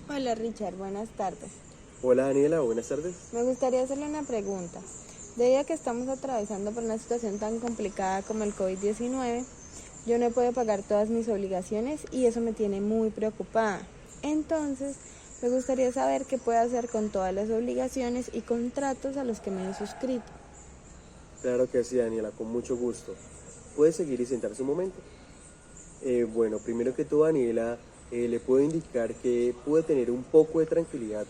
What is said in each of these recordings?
Hola Richard, buenas tardes. Hola Daniela, buenas tardes. Me gustaría hacerle una pregunta. Debido a que estamos atravesando por una situación tan complicada como el COVID-19, yo no he podido pagar todas mis obligaciones y eso me tiene muy preocupada. Entonces, me gustaría saber qué puedo hacer con todas las obligaciones y contratos a los que me he suscrito. Claro que sí, Daniela, con mucho gusto. Puede seguir y sentarse un momento. Bueno, primero que todo, Daniela, le puedo indicar que puede tener un poco de tranquilidad,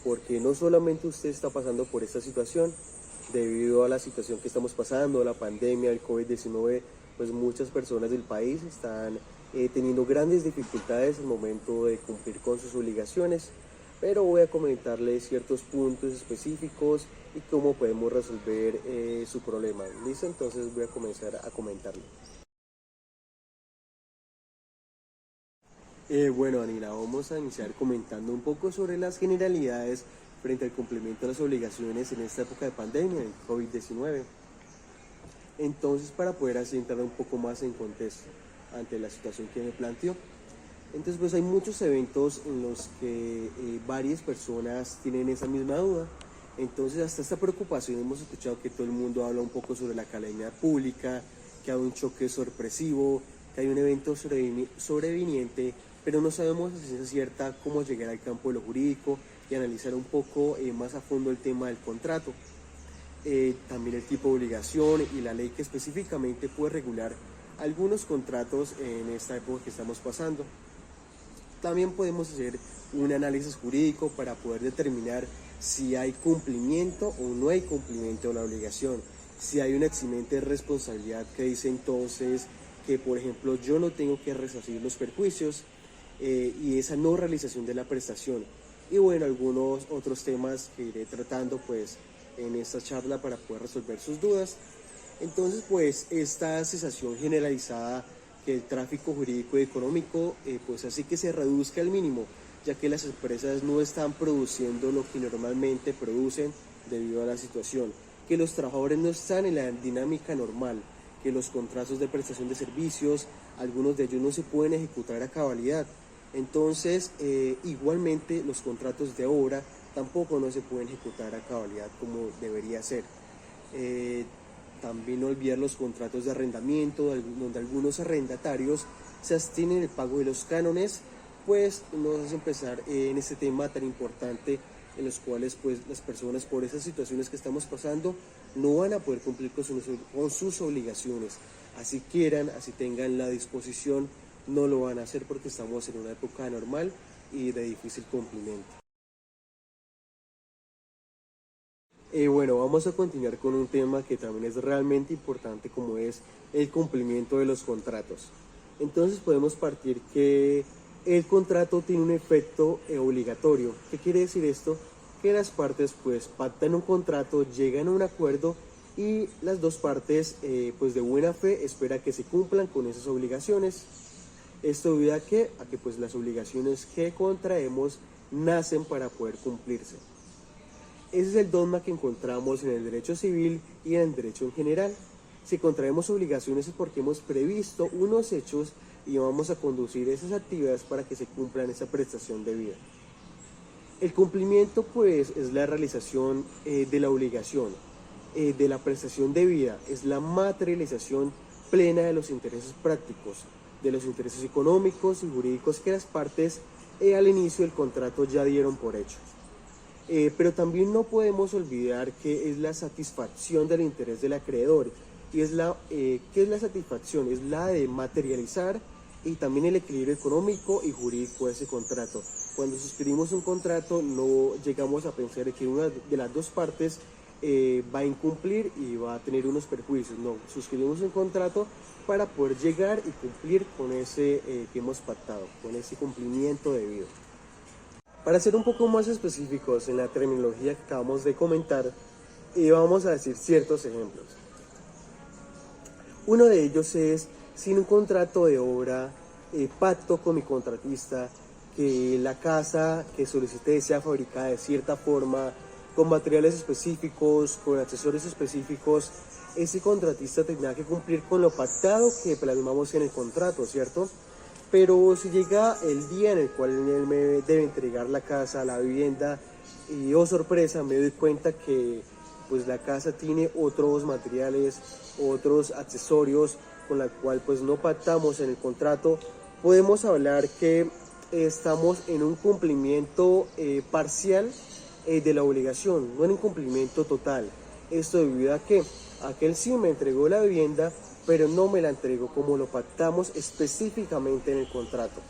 porque no solamente usted está pasando por esta situación, debido a la situación que estamos pasando, la pandemia, el COVID-19, pues muchas personas del país están teniendo grandes dificultades al momento de cumplir con sus obligaciones, pero voy a comentarle ciertos puntos específicos y cómo podemos resolver su problema. ¿Listo? Entonces voy a comenzar a comentarle. Bueno, Anila, vamos a iniciar comentando un poco sobre las generalidades frente al cumplimiento de las obligaciones en esta época de pandemia, el COVID-19. Entonces, para poder así entrar un poco más en contexto ante la situación que me planteó. Entonces, pues hay muchos eventos en los que varias personas tienen esa misma duda. Entonces, hasta esta preocupación hemos escuchado que todo el mundo habla un poco sobre la calamidad pública, que hay un choque sorpresivo, que hay un evento sobreviniente, pero no sabemos a ciencia cierta cómo llegar al campo de lo jurídico y analizar un poco más a fondo el tema del contrato. También el tipo de obligación y la ley que específicamente puede regular algunos contratos en esta época que estamos pasando. También podemos hacer un análisis jurídico para poder determinar si hay cumplimiento o no hay cumplimiento de la obligación, si hay una eximente de responsabilidad que dice entonces que, por ejemplo, yo no tengo que resarcir los perjuicios y esa no realización de la prestación. Y bueno, algunos otros temas que iré tratando pues en esta charla para poder resolver sus dudas. Entonces, pues esta cesación generalizada que el tráfico jurídico y económico pues así que se reduzca al mínimo, ya que las empresas no están produciendo lo que normalmente producen debido a la situación, que los trabajadores no están en la dinámica normal, que los contratos de prestación de servicios, algunos de ellos no se pueden ejecutar a cabalidad. Entonces, igualmente los contratos de obra tampoco no se pueden ejecutar a cabalidad como debería ser. También no olvidar los contratos de arrendamiento, donde algunos arrendatarios se abstienen del pago de los cánones, pues nos hace empezar en este tema tan importante en los cuales pues las personas por esas situaciones que estamos pasando no van a poder cumplir con sus obligaciones, así quieran, así tengan la disposición, no lo van a hacer porque estamos en una época normal y de difícil cumplimiento. Bueno, vamos a continuar con un tema que también es realmente importante como es el cumplimiento de los contratos. Entonces podemos partir que el contrato tiene un efecto obligatorio. ¿Qué quiere decir esto? Que las partes pues pactan un contrato, llegan a un acuerdo y las dos partes pues de buena fe espera que se cumplan con esas obligaciones. Esto debido a que pues las obligaciones que contraemos nacen para poder cumplirse. Ese es el dogma que encontramos en el derecho civil y en el derecho en general. Si contraemos obligaciones es porque hemos previsto unos hechos y vamos a conducir esas actividades para que se cumplan esa prestación de vida. El cumplimiento pues es la realización de la obligación, de la prestación de vida, es la materialización plena de los intereses prácticos, de los intereses económicos y jurídicos que las partes al inicio del contrato ya dieron por hecho. Pero también no podemos olvidar que es la satisfacción del interés del acreedor. Y ¿qué es la satisfacción? Es la de materializar y también el equilibrio económico y jurídico de ese contrato. Cuando suscribimos un contrato no llegamos a pensar que una de las dos partes va a incumplir y va a tener unos perjuicios. No, suscribimos un contrato para poder llegar y cumplir con ese que hemos pactado, con ese cumplimiento debido. Para ser un poco más específicos en la terminología que acabamos de comentar, vamos a decir ciertos ejemplos. Uno de ellos es, sin un contrato de obra, pacto con mi contratista, que la casa que solicité sea fabricada de cierta forma, con materiales específicos, con accesorios específicos, ese contratista tendrá que cumplir con lo pactado que plasmamos en el contrato, ¿cierto? Pero si llega el día en el cual él me debe entregar la casa, la vivienda, y oh sorpresa, me doy cuenta que pues la casa tiene otros materiales, otros accesorios con la cual pues no pactamos en el contrato, podemos hablar que estamos en un cumplimiento parcial de la obligación, no en un cumplimiento total. Esto debido a que aquel sí me entregó la vivienda, pero no me la entregó como lo pactamos específicamente en el contrato.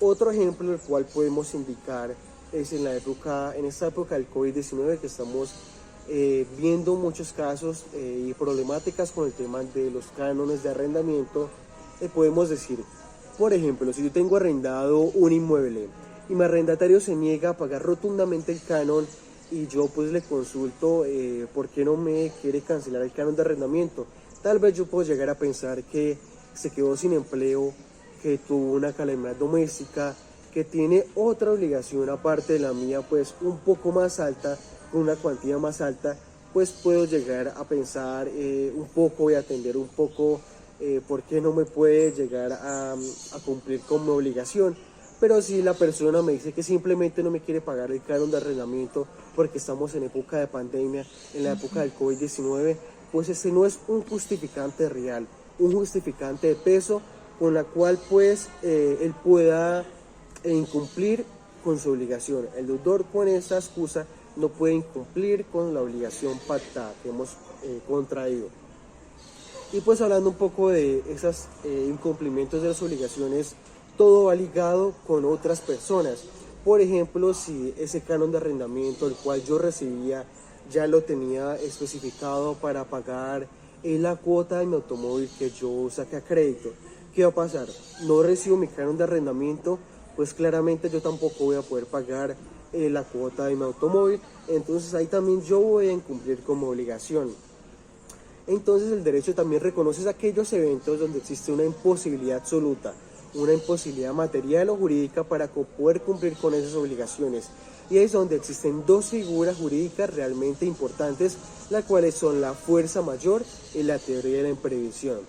Otro ejemplo del cual podemos indicar es en esta época del COVID-19 que estamos viendo muchos casos y problemáticas con el tema de los cánones de arrendamiento. Podemos decir, por ejemplo, si yo tengo arrendado un inmueble y mi arrendatario se niega a pagar rotundamente el canon y yo pues le consulto por qué no me quiere cancelar el canon de arrendamiento, tal vez yo puedo llegar a pensar que se quedó sin empleo, que tuvo una calamidad doméstica, que tiene otra obligación aparte de la mía, pues un poco más alta, con una cuantía más alta, pues puedo llegar a pensar un poco y atender un poco por qué no me puede llegar a cumplir con mi obligación. Pero si la persona me dice que simplemente no me quiere pagar el canon de arrendamiento porque estamos en época de pandemia, en la época del COVID-19, pues ese no es un justificante real, un justificante de peso con la cual pues él pueda incumplir con su obligación. El deudor con esta excusa no puede incumplir con la obligación pactada que hemos contraído. Y pues hablando un poco de esos incumplimientos de las obligaciones, todo va ligado con otras personas. Por ejemplo, si ese canon de arrendamiento el cual yo recibía ya lo tenía especificado para pagar la cuota de mi automóvil que yo saqué a crédito, ¿qué va a pasar? No recibo mi canon de arrendamiento, pues claramente yo tampoco voy a poder pagar la cuota de mi automóvil, entonces ahí también yo voy a incumplir como obligación. Entonces el derecho también reconoce aquellos eventos donde existe una imposibilidad absoluta, una imposibilidad material o jurídica para poder cumplir con esas obligaciones. Y es donde existen dos figuras jurídicas realmente importantes, las cuales son la fuerza mayor y la teoría de la imprevisión.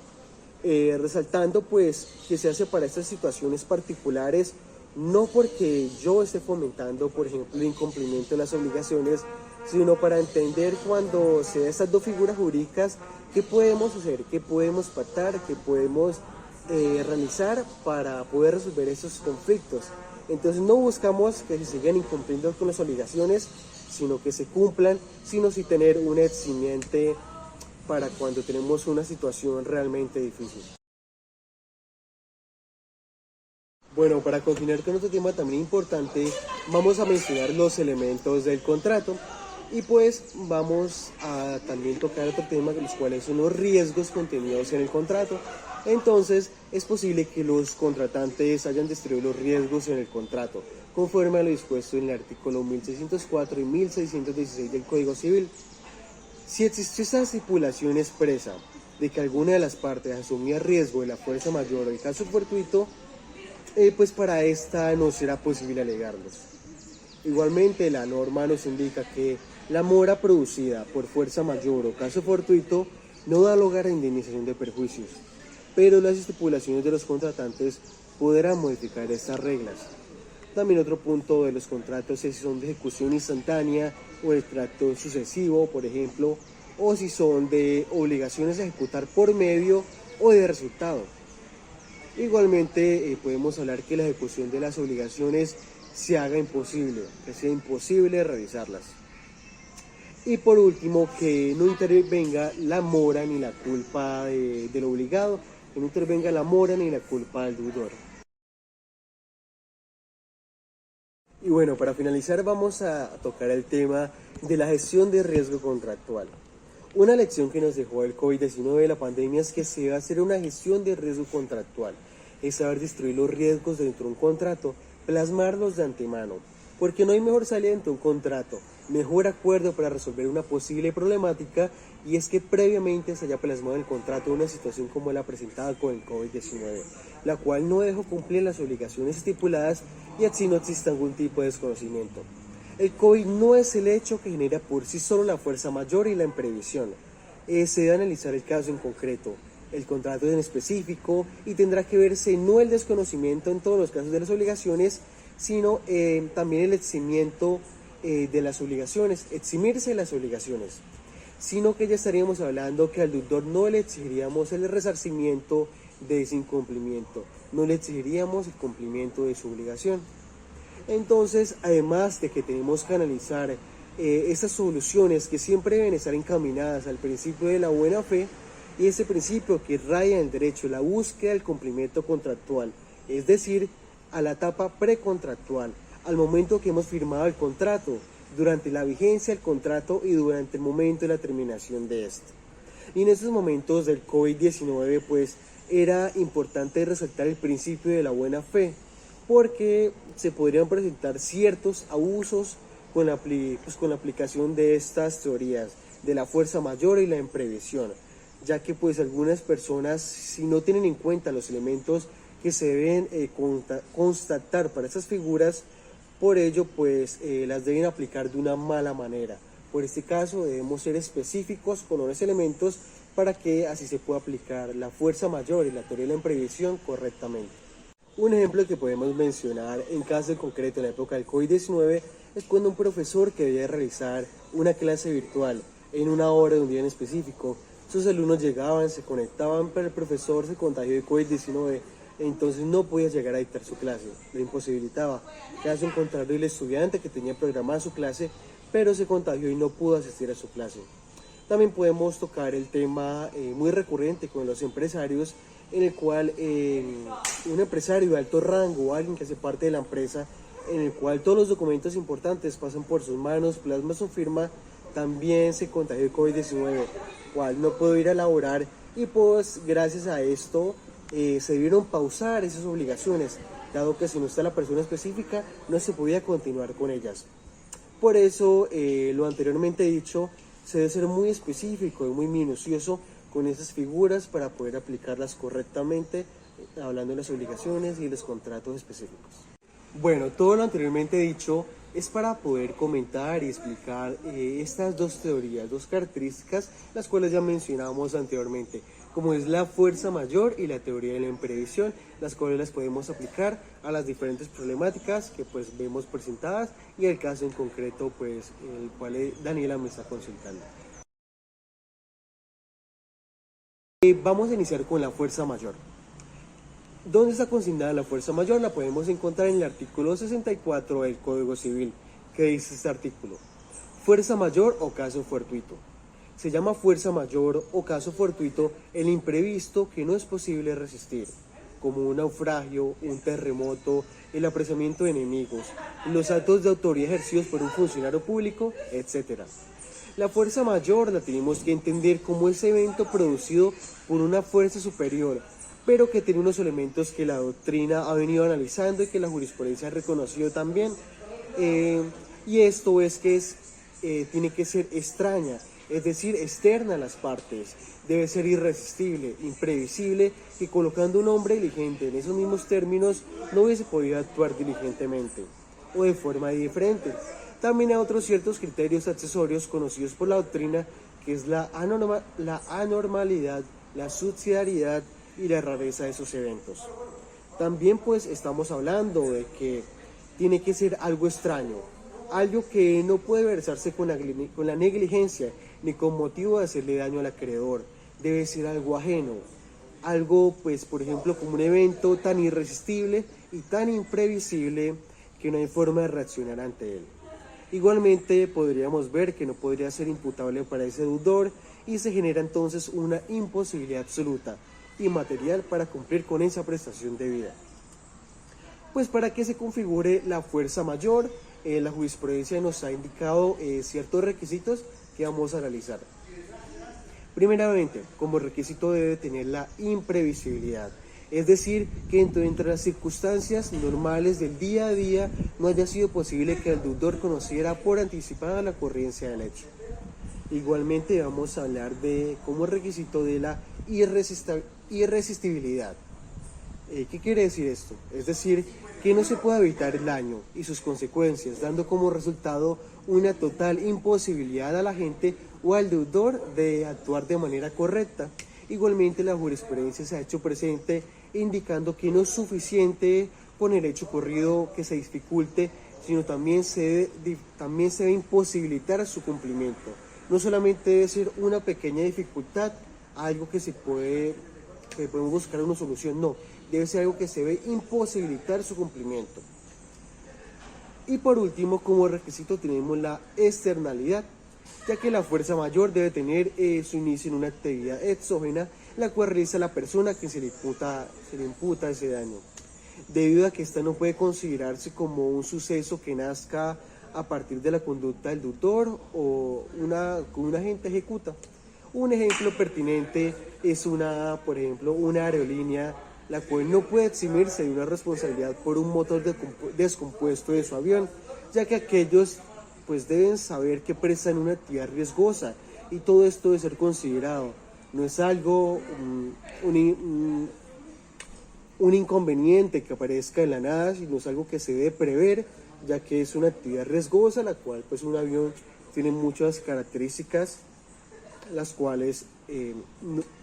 Resaltando pues que se hace para estas situaciones particulares, no porque yo esté fomentando, por ejemplo, el incumplimiento de las obligaciones, sino para entender cuando se dan estas dos figuras jurídicas, qué podemos hacer, qué podemos pactar, qué podemos realizar para poder resolver esos conflictos. Entonces no buscamos que se sigan incumpliendo con las obligaciones, sino que se cumplan, sino sí tener un eximiente para cuando tenemos una situación realmente difícil. Bueno, para continuar con otro tema también importante, vamos a mencionar los elementos del contrato y pues vamos a también tocar otro tema, los cuales son los riesgos contenidos en el contrato. Entonces, es posible que los contratantes hayan destruido los riesgos en el contrato, conforme a lo dispuesto en el artículo 1604 y 1616 del Código Civil. Si existió esa estipulación expresa de que alguna de las partes asumía riesgo de la fuerza mayor o el caso fortuito, pues para esta no será posible alegarlos. Igualmente, la norma nos indica que la mora producida por fuerza mayor o caso fortuito no da lugar a indemnización de perjuicios, pero las estipulaciones de los contratantes podrán modificar estas reglas. También otro punto de los contratos es si son de ejecución instantánea o de tracto sucesivo, por ejemplo, o si son de obligaciones a ejecutar por medio o de resultado. Igualmente podemos hablar que la ejecución de las obligaciones se haga imposible, que sea imposible realizarlas. Y por último, que no intervenga la mora ni la culpa del obligado, que no intervenga la mora ni la culpa del deudor. Y bueno, para finalizar vamos a tocar el tema de la gestión de riesgo contractual. Una lección que nos dejó el COVID-19 de la pandemia es que se debe hacer una gestión de riesgo contractual, es saber distribuir los riesgos dentro de un contrato, plasmarlos de antemano, porque no hay mejor salida dentro de un contrato, mejor acuerdo para resolver una posible problemática, y es que previamente se haya plasmado en el contrato una situación como la presentada con el COVID-19, la cual no dejó cumplir las obligaciones estipuladas y así no existe algún tipo de desconocimiento. El COVID no es el hecho que genera por sí solo la fuerza mayor y la imprevisión. Se debe analizar el caso en concreto, el contrato en específico, y tendrá que verse no el desconocimiento en todos los casos de las obligaciones, sino también el eximiento de las obligaciones, eximirse de las obligaciones, sino que ya estaríamos hablando que al deudor no le exigiríamos el resarcimiento de ese incumplimiento, no le exigiríamos el cumplimiento de su obligación. Entonces, además de que tenemos que analizar estas soluciones que siempre deben estar encaminadas al principio de la buena fe, y ese principio que raya en el derecho, la búsqueda del cumplimiento contractual, es decir, a la etapa precontractual, al momento que hemos firmado el contrato, durante la vigencia del contrato y durante el momento de la terminación de este. Y en estos momentos del COVID-19, pues era importante resaltar el principio de la buena fe, porque se podrían presentar ciertos abusos con la aplicación de estas teorías de la fuerza mayor y la imprevisión, ya que pues algunas personas, si no tienen en cuenta los elementos que se deben constatar para estas figuras, por ello pues las deben aplicar de una mala manera. Por este caso debemos ser específicos con los elementos para que así se pueda aplicar la fuerza mayor y la teoría de la imprevisión correctamente. Un ejemplo que podemos mencionar en caso concreto en la época del COVID-19 es cuando un profesor que debía realizar una clase virtual en una hora de un día en específico, sus alumnos llegaban, se conectaban, pero el profesor se contagió de COVID-19, entonces no podía llegar a dictar su clase, lo imposibilitaba. Caso contrario, el estudiante que tenía programada su clase, pero se contagió y no pudo asistir a su clase. También podemos tocar el tema muy recurrente con los empresarios, en el cual un empresario de alto rango o alguien que hace parte de la empresa, en el cual todos los documentos importantes pasan por sus manos, plasma su firma, también se contagió de COVID-19, cual no pudo ir a laborar, y pues gracias a esto se debieron pausar esas obligaciones, dado que si no está la persona específica no se podía continuar con ellas. Por eso lo anteriormente dicho, se debe ser muy específico y muy minucioso con esas figuras para poder aplicarlas correctamente, hablando de las obligaciones y los contratos específicos. Bueno, todo lo anteriormente dicho es para poder comentar y explicar estas dos teorías, dos características, las cuales ya mencionamos anteriormente, como es la fuerza mayor y la teoría de la imprevisión, las cuales las podemos aplicar a las diferentes problemáticas que pues vemos presentadas y el caso en concreto pues el cual Daniela me está consultando. Vamos a iniciar con la fuerza mayor. ¿Dónde está consignada la fuerza mayor? La podemos encontrar en el artículo 64 del Código Civil, que dice este artículo: fuerza mayor o caso fortuito. Se llama fuerza mayor o caso fortuito el imprevisto que no es posible resistir, como un naufragio, un terremoto, el apresamiento de enemigos, los actos de autoridad ejercidos por un funcionario público, etc. La fuerza mayor la tenemos que entender como ese evento producido por una fuerza superior, pero que tiene unos elementos que la doctrina ha venido analizando y que la jurisprudencia ha reconocido también. Y esto es que tiene que ser extraña, es decir, externa a las partes. Debe ser irresistible, imprevisible, y colocando un hombre diligente en esos mismos términos no hubiese podido actuar diligentemente o de forma diferente. También hay otros ciertos criterios accesorios conocidos por la doctrina, que es la anormalidad, la subsidiariedad y la rareza de esos eventos. También pues estamos hablando de que tiene que ser algo extraño, algo que no puede versarse con la negligencia ni con motivo de hacerle daño al acreedor. Debe ser algo ajeno, algo pues por ejemplo como un evento tan irresistible y tan imprevisible que no hay forma de reaccionar ante él. Igualmente podríamos ver que no podría ser imputable para ese deudor y se genera entonces una imposibilidad absoluta y material para cumplir con esa prestación debida. Pues para que se configure la fuerza mayor, la jurisprudencia nos ha indicado ciertos requisitos que vamos a analizar. Primeramente, como requisito debe tener la imprevisibilidad, es decir, que entre las circunstancias normales del día a día no haya sido posible que el deudor conociera por anticipada la ocurrencia del hecho. Igualmente vamos a hablar como requisito de la irresistibilidad. ¿Qué quiere decir esto? Es decir, que no se puede evitar el daño y sus consecuencias, dando como resultado una total imposibilidad a la gente o al deudor de actuar de manera correcta. Igualmente la jurisprudencia se ha hecho presente indicando que no es suficiente con el hecho ocurrido que se dificulte, sino también se debe imposibilitar su cumplimiento. No solamente debe ser una pequeña dificultad, algo que podemos buscar una solución, no, debe ser algo que se debe imposibilitar su cumplimiento. Y por último, como requisito tenemos la externalidad, ya que la fuerza mayor debe tener su inicio en una actividad exógena, la cual realiza la persona a quien se le imputa ese daño, debido a que esta no puede considerarse como un suceso que nazca a partir de la conducta del tutor o que un agente ejecuta. Un ejemplo pertinente es por ejemplo, una aerolínea la cual no puede eximirse de una responsabilidad por un motor descompuesto de su avión, ya que aquellos pues deben saber que prestan una actividad riesgosa y todo esto debe ser considerado. No es algo, un inconveniente que aparezca de la nada, sino es algo que se debe prever, ya que es una actividad riesgosa, la cual pues un avión tiene muchas características, las cuales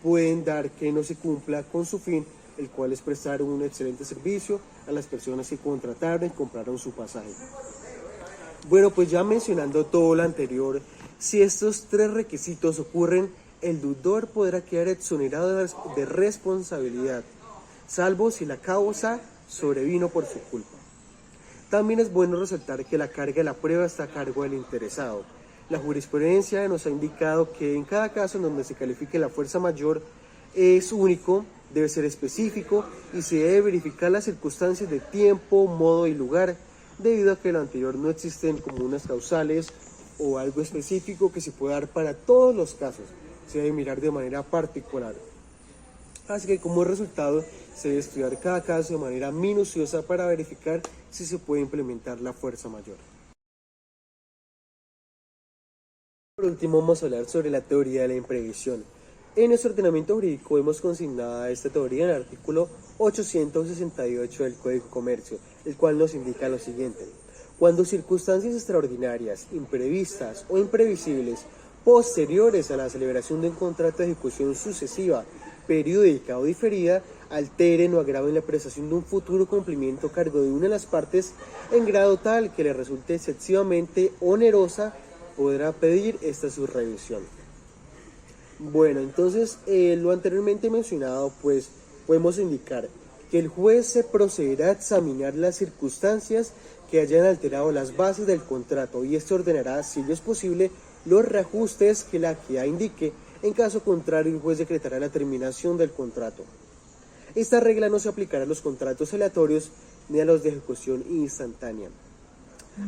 pueden dar que no se cumpla con su fin, el cual es prestar un excelente servicio a las personas que contrataron y compraron su pasaje. Bueno, pues ya mencionando todo lo anterior, si estos tres requisitos ocurren, el deudor podrá quedar exonerado de responsabilidad, salvo si la causa sobrevino por su culpa. También es bueno resaltar que la carga de la prueba está a cargo del interesado. La jurisprudencia nos ha indicado que en cada caso en donde se califique la fuerza mayor es único, debe ser específico y se debe verificar las circunstancias de tiempo, modo y lugar, debido a que lo anterior no existen como unas causales o algo específico que se pueda dar para todos los casos, se debe mirar de manera particular. Así que como resultado se debe estudiar cada caso de manera minuciosa para verificar si se puede implementar la fuerza mayor. Por último vamos a hablar sobre la teoría de la imprevisión. En nuestro ordenamiento jurídico hemos consignado esta teoría en el artículo 868 del Código de Comercio, el cual nos indica lo siguiente: cuando circunstancias extraordinarias, imprevistas o imprevisibles posteriores a la celebración de un contrato de ejecución sucesiva, periódica o diferida, alteren o agraven la prestación de un futuro cumplimiento a cargo de una de las partes en grado tal que le resulte excesivamente onerosa, podrá pedir esta su revisión. Bueno, entonces lo anteriormente mencionado, pues podemos indicar que el juez se procederá a examinar las circunstancias que hayan alterado las bases del contrato y este ordenará, si ello es posible, los reajustes que la equidad indique. En caso contrario, el juez decretará la terminación del contrato. Esta regla no se aplicará a los contratos aleatorios ni a los de ejecución instantánea.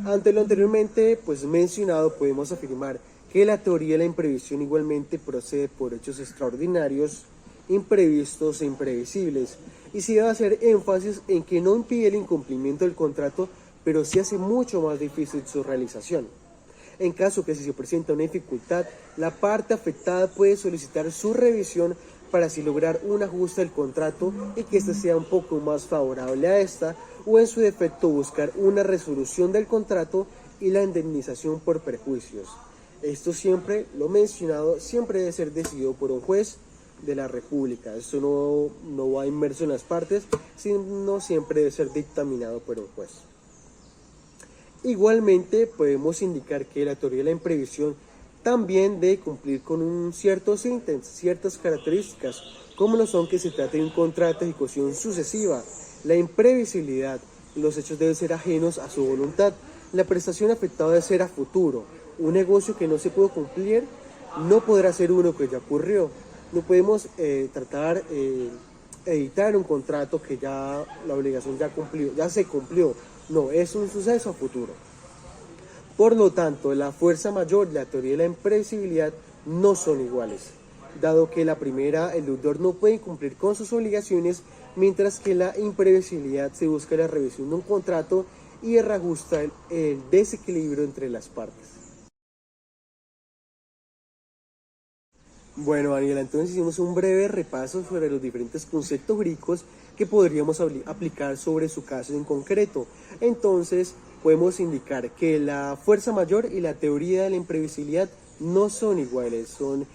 Ante lo anteriormente mencionado, podemos afirmar que la teoría de la imprevisión igualmente procede por hechos extraordinarios, imprevistos e imprevisibles, y se debe hacer énfasis en que no impide el incumplimiento del contrato, pero sí hace mucho más difícil su realización. En caso que si se presenta una dificultad, la parte afectada puede solicitar su revisión para así lograr un ajuste del contrato y que éste sea un poco más favorable a esta, o en su defecto buscar una resolución del contrato y la indemnización por perjuicios. Esto siempre, lo mencionado, siempre debe ser decidido por un juez de la República. Esto no va inmerso en las partes, sino siempre debe ser dictaminado por un juez. Igualmente podemos indicar que la teoría de la imprevisión también debe cumplir con ciertas características, como lo son que se trate de un contrato de ejecución sucesiva, la imprevisibilidad, los hechos deben ser ajenos a su voluntad, la prestación afectada debe ser a futuro, un negocio que no se pudo cumplir no podrá ser uno que ya ocurrió. No podemos editar un contrato que ya la obligación ya se cumplió. No, es un suceso a futuro. Por lo tanto, la fuerza mayor y la teoría de la imprevisibilidad no son iguales, dado que la primera, el deudor no puede cumplir con sus obligaciones, mientras que la imprevisibilidad se busca la revisión de un contrato y reajusta el desequilibrio entre las partes. Bueno, Daniela, entonces hicimos un breve repaso sobre los diferentes conceptos jurídicos que podríamos aplicar sobre su caso en concreto. Entonces, podemos indicar que la fuerza mayor y la teoría de la imprevisibilidad no son iguales, son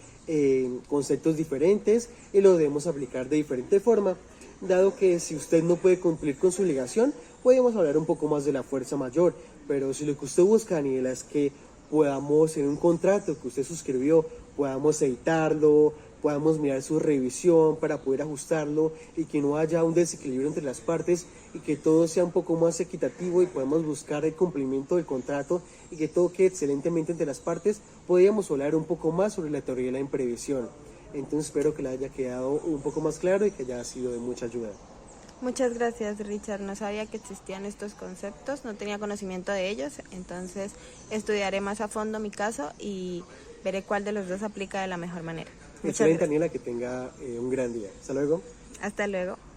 conceptos diferentes y lo debemos aplicar de diferente forma, dado que si usted no puede cumplir con su obligación, podemos hablar un poco más de la fuerza mayor, pero si lo que usted busca, Daniela, es que podamos en un contrato que usted suscribió, podamos editarlo, podamos mirar su revisión para poder ajustarlo y que no haya un desequilibrio entre las partes y que todo sea un poco más equitativo y podamos buscar el cumplimiento del contrato y que todo quede excelentemente entre las partes, podríamos hablar un poco más sobre la teoría de la imprevisión. Entonces espero que le haya quedado un poco más claro y que haya sido de mucha ayuda. Muchas gracias, Richard. No sabía que existían estos conceptos, no tenía conocimiento de ellos, entonces estudiaré más a fondo mi caso y veré cuál de los dos aplica de la mejor manera. Muchas Excelente, gracias. Daniela, que tenga un gran día. Hasta luego. Hasta luego.